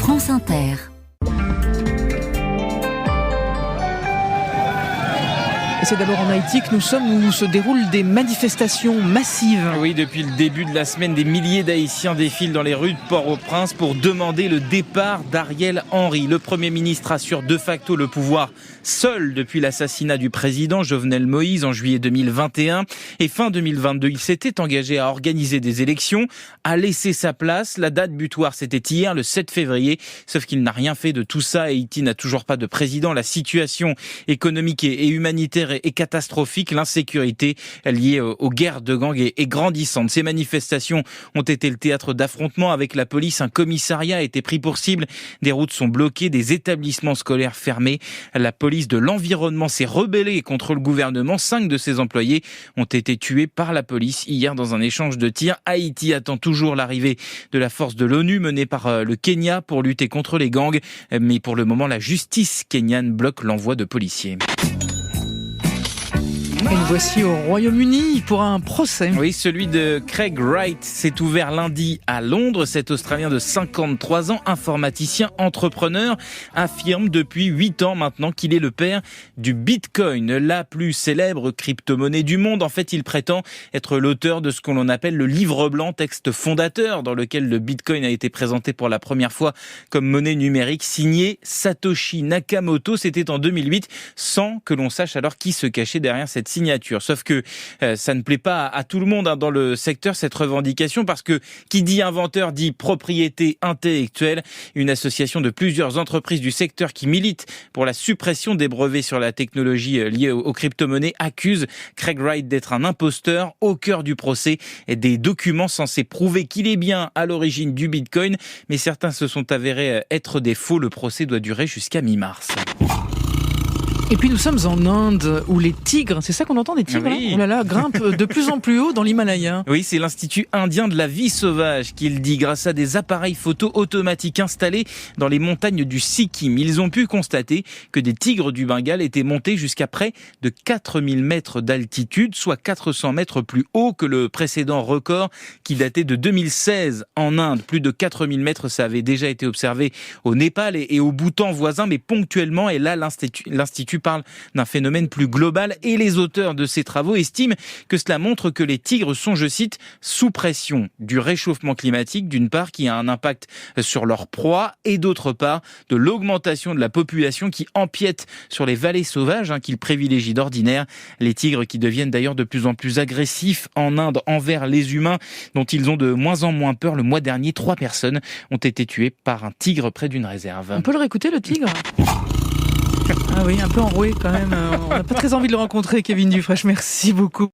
France Inter. C'est d'abord en Haïti que nous sommes, où se déroulent des manifestations massives. Oui, depuis le début de la semaine, des milliers d'Haïtiens défilent dans les rues de Port-au-Prince pour demander le départ d'Ariel Henry. Le Premier ministre assure de facto le pouvoir seul depuis l'assassinat du président Jovenel Moïse en juillet 2021. Et fin 2022, il s'était engagé à organiser des élections, à laisser sa place. La date butoir, c'était hier, le 7 février. Sauf qu'il n'a rien fait de tout ça. Haïti n'a toujours pas de président. La situation économique et humanitaire est catastrophique. L'insécurité liée aux guerres de gangs est grandissante. Ces manifestations ont été le théâtre d'affrontements avec la police. Un commissariat a été pris pour cible. Des routes sont bloquées, des établissements scolaires fermés. La police de l'environnement s'est rebellée contre le gouvernement. 5 de ses employés ont été tués par la police hier dans un échange de tirs. Haïti attend toujours l'arrivée de la force de l'ONU menée par le Kenya pour lutter contre les gangs. Mais pour le moment, la justice kenyane bloque l'envoi de policiers. Et nous voici au Royaume-Uni pour un procès. Oui, celui de Craig Wright s'est ouvert lundi à Londres. Cet Australien de 53 ans, informaticien, entrepreneur, affirme depuis 8 ans maintenant qu'il est le père du Bitcoin, la plus célèbre crypto-monnaie du monde. En fait, il prétend être l'auteur de ce que l'on appelle le livre blanc, texte fondateur dans lequel le Bitcoin a été présenté pour la première fois comme monnaie numérique, signé Satoshi Nakamoto. C'était en 2008, sans que l'on sache alors qui se cachait derrière cette signature. Sauf que ça ne plaît pas à tout le monde dans le secteur, cette revendication, parce que qui dit inventeur dit propriété intellectuelle. Une association de plusieurs entreprises du secteur qui milite pour la suppression des brevets sur la technologie liée aux crypto-monnaies accuse Craig Wright d'être un imposteur. Au cœur du procès, des documents censés prouver qu'il est bien à l'origine du Bitcoin, mais certains se sont avérés être des faux. Le procès doit durer jusqu'à mi-mars. Et puis nous sommes en Inde, où les tigres, c'est ça qu'on entend, des tigres, oui. Oh là là, grimpent de plus en plus haut dans l'Himalaya. Oui, c'est l'Institut indien de la vie sauvage qui le dit, grâce à des appareils photo automatiques installés dans les montagnes du Sikkim. Ils ont pu constater que des tigres du Bengale étaient montés jusqu'à près de 4000 mètres d'altitude, soit 400 mètres plus haut que le précédent record qui datait de 2016 en Inde. Plus de 4000 mètres, ça avait déjà été observé au Népal et au Bhoutan voisin, mais ponctuellement. Et là, l'Institut parle d'un phénomène plus global, et les auteurs de ces travaux estiment que cela montre que les tigres sont, je cite, sous pression du réchauffement climatique, d'une part, qui a un impact sur leur proie, et d'autre part, de l'augmentation de la population qui empiète sur les vallées sauvages qu'ils privilégient d'ordinaire. Les tigres qui deviennent d'ailleurs de plus en plus agressifs en Inde envers les humains, dont ils ont de moins en moins peur. Le mois dernier, 3 personnes ont été tuées par un tigre près d'une réserve. On peut le réécouter, le tigre ? Ah oui, un peu enroué quand même. On n'a pas très envie de le rencontrer, Kevin Dufresne. Merci beaucoup.